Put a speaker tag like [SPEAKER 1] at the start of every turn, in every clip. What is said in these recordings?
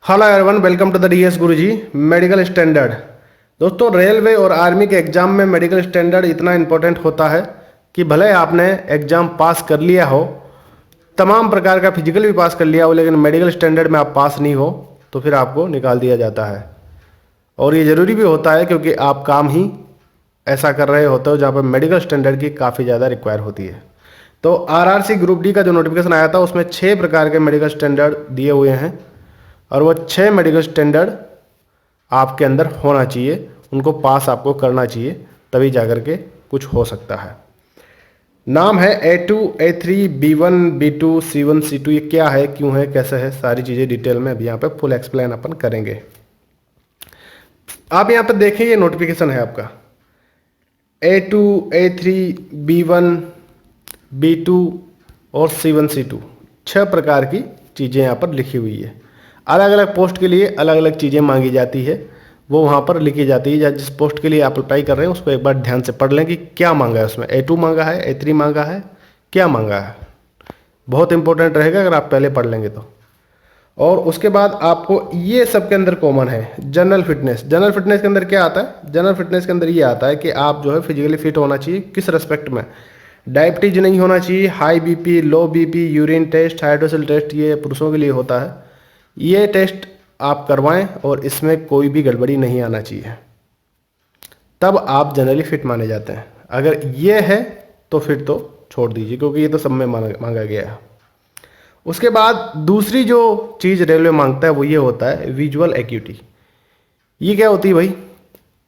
[SPEAKER 1] Hello everyone, welcome to the DS Guruji medical standard. दोस्तों, railway और army के exam में मेडिकल स्टैंडर्ड इतना इंपॉर्टेंट होता है कि भले आपने एग्जाम पास कर लिया हो, तमाम प्रकार का फिजिकल भी पास कर लिया हो, लेकिन मेडिकल स्टैंडर्ड में आप पास नहीं हो तो फिर आपको निकाल दिया जाता है। और ये ज़रूरी भी होता है क्योंकि आप काम ही ऐसा कर रहे होते हो जहाँ पर मेडिकल स्टैंडर्ड की काफ़ी ज़्यादा रिक्वायर होती है। तो आरआरसी ग्रुप डी का जो नोटिफिकेशन आया था उसमें 6 प्रकार के मेडिकल स्टैंडर्ड दिए हुए हैं और वो 6 मेडिकल स्टैंडर्ड आपके अंदर होना चाहिए, उनको पास आपको करना चाहिए, तभी जाकर के कुछ हो सकता है। नाम है A2, A3, B1, B2, C1, C2। ये क्या है, क्यों है, कैसे है, सारी चीज़ें डिटेल में अभी यहाँ पे फुल एक्सप्लेन अपन करेंगे। आप यहाँ पे देखिए, ये नोटिफिकेशन है आपका A2, A3, B1, B2 और C1, C2। 6 प्रकार की चीज़ें यहाँ पर लिखी हुई है। अलग अलग पोस्ट के लिए अलग अलग चीज़ें मांगी जाती है, वो वहाँ पर लिखी जाती है। या जिस पोस्ट के लिए आप अप्लाई कर रहे हैं उसको एक बार ध्यान से पढ़ लें कि क्या मांगा है उसमें। A2 मांगा है, A3 मांगा है, क्या मांगा है। बहुत इंपॉर्टेंट रहेगा अगर आप पहले पढ़ लेंगे तो। और उसके बाद आपको ये सब के अंदर कॉमन है जनरल फिटनेस। जनरल फिटनेस के अंदर क्या आता है? जनरल फिटनेस के अंदर ये आता है कि आप जो है फिजिकली फिट होना चाहिए। किस रेस्पेक्ट में? डायबिटीज नहीं होना चाहिए, high BP, low BP, urine test, hydrocele test, ये पुरुषों के लिए होता है। ये टेस्ट आप करवाएं और इसमें कोई भी गड़बड़ी नहीं आना चाहिए, तब आप जनरली फिट माने जाते हैं। अगर ये है तो फिर तो छोड़ दीजिए, क्योंकि ये तो सब में मांगा गया है। उसके बाद दूसरी जो चीज़ रेलवे मांगता है वो ये होता है विजुअल एक्यूटी। ये क्या होती है भाई?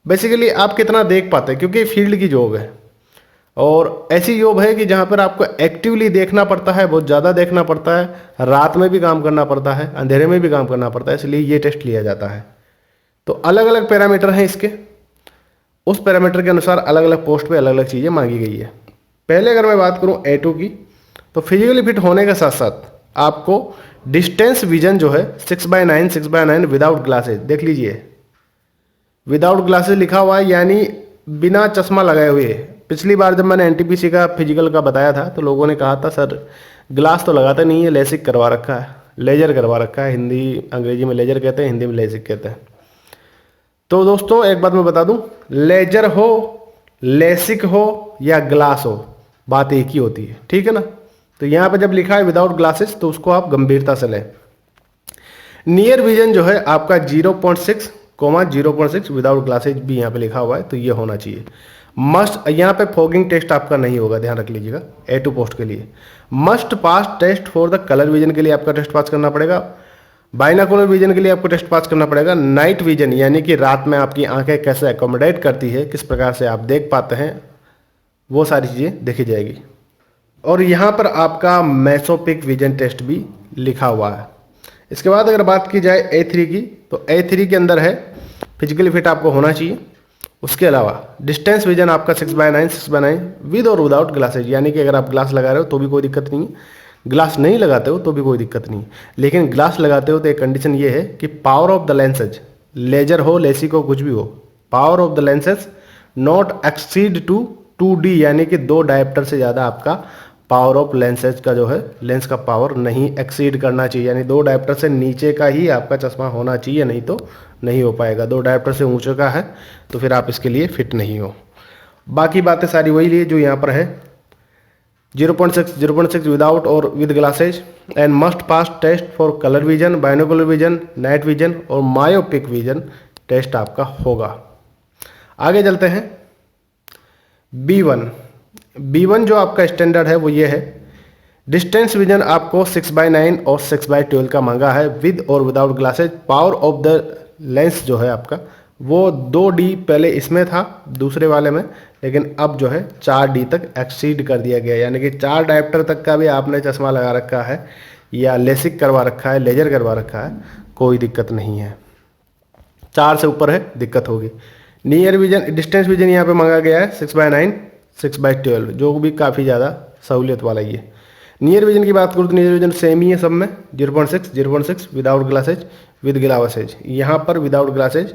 [SPEAKER 1] बेसिकली आप कितना देख पाते हैं, क्योंकि फील्ड की जॉब है और ऐसी जॉब है कि जहाँ पर आपको एक्टिवली देखना पड़ता है, बहुत ज़्यादा देखना पड़ता है, रात में भी काम करना पड़ता है, अंधेरे में भी काम करना पड़ता है, इसलिए ये टेस्ट लिया जाता है। तो अलग अलग पैरामीटर हैं इसके, उस पैरामीटर के अनुसार अलग अलग पोस्ट पे अलग अलग चीज़ें मांगी गई है। पहले अगर मैं बात करूँ A2 की, तो फिजिकली फिट होने के साथ साथ आपको डिस्टेंस विजन जो है 6/9, 6/9 विदाउट ग्लासेज। देख लीजिए, विदाउट ग्लासेज लिखा हुआ है, यानी बिना चश्मा लगाए हुए। पिछली बार जब मैंने एनटीपीसी का फिजिकल का बताया था तो लोगों ने कहा था सर ग्लास तो लगाता नहीं है, लेसिक करवा रखा है, लेजर करवा रखा है। हिंदी अंग्रेजी में लेजर कहते हैं, हिंदी में लेसिक कहते हैं। तो दोस्तों एक बात मैं बता दूं, लेजर हो, लेसिक हो या ग्लास हो, बात एक ही होती है, ठीक है ना। तो यहाँ पे जब लिखा है विदाउट ग्लासेस तो उसको आप गंभीरता से लें। नियर विजन जो है आपका 0.6, 0.6 विदाउट ग्लासेज भी यहाँ पे लिखा हुआ है, तो ये होना चाहिए। मस्ट, यहाँ पे फॉगिंग टेस्ट आपका नहीं होगा, ध्यान रख लीजिएगा। A2 पोस्ट के लिए must pass test for the colour vision के लिए आपका टेस्ट पास करना पड़ेगा। बाइनाकुलर विजन के लिए आपको टेस्ट पास करना पड़ेगा। नाइट विजन यानी कि रात में आपकी आंखें कैसे एकोमोडेट करती है, किस प्रकार से आप देख पाते हैं, वो सारी चीज़ें देखी जाएगी। और यहाँ पर आपका मेसोपिक विजन टेस्ट भी लिखा हुआ है। इसके बाद अगर बात की जाए A3 की, तो A3 के अंदर है फिजिकली फिट आपको होना चाहिए। उसके अलावा डिस्टेंस विजन आपका 6/9, 6/9 विद और विदाउट ग्लासेज, यानी कि अगर आप ग्लास लगा रहे हो तो भी कोई दिक्कत नहीं है, ग्लास नहीं लगाते हो तो भी कोई दिक्कत नहीं है। लेकिन ग्लास लगाते हो तो एक कंडीशन ये है कि power of the lenses, laser हो, लेसिक हो, कुछ भी हो, power of the lenses not exceed to 2D, यानी कि 2 डायप्टर से ज़्यादा आपका पावर ऑफ लेंसेज का जो है, लेंस का पावर नहीं एक्सीड करना चाहिए। यानी 2 डायप्टर से नीचे का ही आपका चश्मा होना चाहिए, नहीं तो नहीं हो पाएगा। 2 डायप्टर से ऊंचे का है तो फिर आप इसके लिए फिट नहीं हो। बाकी बातें सारी वही लिए जो यहाँ पर है। 0.6 विदाउट और with glasses and must pass test for colour vision, binocular vision, night vision और मायोपिक विजन टेस्ट आपका होगा। आगे चलते हैं। B1 जो आपका स्टैंडर्ड है वो ये है, डिस्टेंस विजन आपको 6/9 और 6/12 का मांगा है विद और without glasses. Power of the lens जो है आपका वो 2D पहले इसमें था दूसरे वाले में, लेकिन अब जो है 4D तक एक्सीड कर दिया गया, यानी कि 4 डायप्टर तक का भी आपने चश्मा लगा रखा है या लेसिक करवा रखा है, लेजर करवा रखा है, कोई दिक्कत नहीं है। 4 से ऊपर है दिक्कत होगी। नियर विजन, डिस्टेंस विजन यहाँ पे मांगा गया है 6/9, 6/12, जो भी काफ़ी ज़्यादा सहूलियत वाला ही है। नियर विजन की बात करूँ तो नियर विजन सेम ही है सब में, 0.6 विदाउट ग्लासेज, विद ग्लासेज। यहाँ पर विदाउट ग्लासेज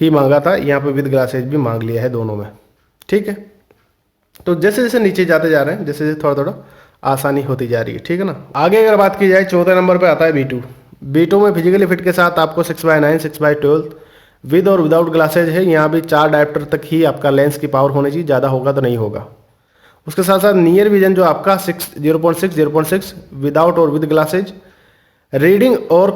[SPEAKER 1] ही मांगा था, यहाँ पे विद ग्लासेज भी मांग लिया है दोनों में, ठीक है। तो जैसे जैसे नीचे जाते जा रहे हैं, जैसे जैसे थोड़ा थोड़ा आसानी होती जा रही है, ठीक है ना। आगे अगर बात की जाए, चौथे नंबर पे आता है B2। B2 में फिजिकली फिट के साथ आपको 6/9, 6/12 विद और विदाउट ग्लासेज है। यहाँ भी 4 डायप्टर तक ही आपका लेंस की पावर होनी चाहिए, ज़्यादा होगा तो नहीं होगा। उसके साथ साथ नियर विजन जो आपका 0.6 विदाउट और विद ग्लासेज। रीडिंग और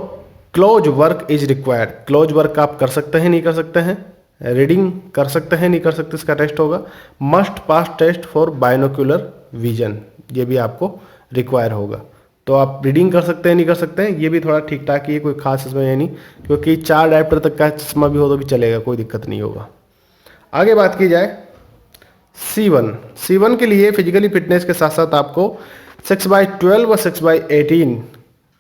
[SPEAKER 1] close work is required. Close work आप कर सकते हैं नहीं कर सकते हैं, रीडिंग कर सकते हैं नहीं कर सकते, इसका टेस्ट होगा। Must pass test for binocular vision, ये भी आपको रिक्वायर होगा। तो आप रीडिंग कर सकते हैं नहीं कर सकते हैं, ये भी थोड़ा ठीक ठाक ही है, कोई खास इसमें है नहीं, क्योंकि 4 डायप्टर तक का चश्मा भी हो तो भी चलेगा, कोई दिक्कत नहीं होगा। आगे बात की जाए C1 के लिए फिजिकली फिटनेस के साथ साथ आपको 6/12 व 6/18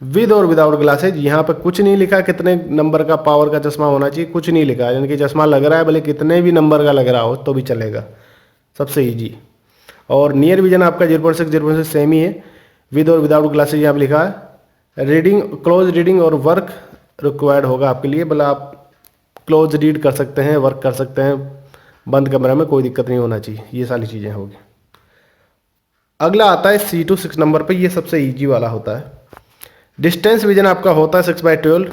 [SPEAKER 1] विद और विदाउट ग्लासेज। यहाँ पर कुछ नहीं लिखा कितने नंबर का पावर का चश्मा होना चाहिए, कुछ नहीं लिखा, यानी कि चश्मा लग रहा है भले कितने भी नंबर का लग रहा हो तो भी चलेगा, सबसे ईजी। और नियर विजन आपका 0.6 सेम ही है, विद और विदाउट ग्लासेज यहाँ पर लिखा है। रीडिंग, क्लोज रीडिंग और वर्क रिक्वायर्ड होगा आपके लिए, भला आप क्लोज रीड कर सकते हैं, वर्क कर सकते हैं बंद कमरे में, कोई दिक्कत नहीं होना चाहिए, ये सारी चीज़ें होगी। अगला आता है C2 6 नंबर पे, ये सबसे ईजी वाला होता है। डिस्टेंस विजन आपका होता है 6/12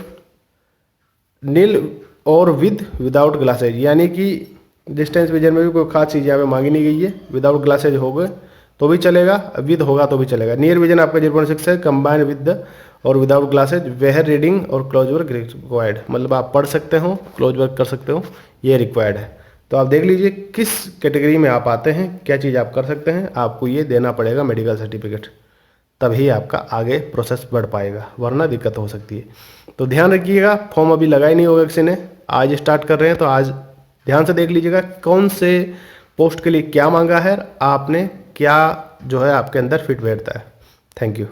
[SPEAKER 1] नील और विदाउट ग्लासेज, यानी कि डिस्टेंस विजन में भी कोई खास चीज़ यहाँ पे मांगी नहीं गई है। विदाउट ग्लासेज हो गए तो भी चलेगा, विद होगा तो भी चलेगा। नियर विजन आपका 0.6 है, कंबाइन विद और विदाउट ग्लासेज। वेयर रीडिंग और क्लोज वर्क रिक्वायर्ड, मतलब आप पढ़ सकते हो, क्लोज वर्क कर सकते हो, ये रिक्वायर्ड है। तो आप देख लीजिए किस कैटेगरी में आप आते हैं, क्या चीज़ आप कर सकते हैं, आपको ये देना पड़ेगा मेडिकल सर्टिफिकेट, तभी आपका आगे प्रोसेस बढ़ पाएगा, वरना दिक्कत हो सकती है। तो ध्यान रखिएगा, फॉर्म अभी लगा ही नहीं होगा किसी ने, आज स्टार्ट कर रहे हैं, तो आज ध्यान से देख लीजिएगा कौन से पोस्ट के लिए क्या मांगा है, आपने क्या जो है आपके अंदर फिट बैठता है। Thank you.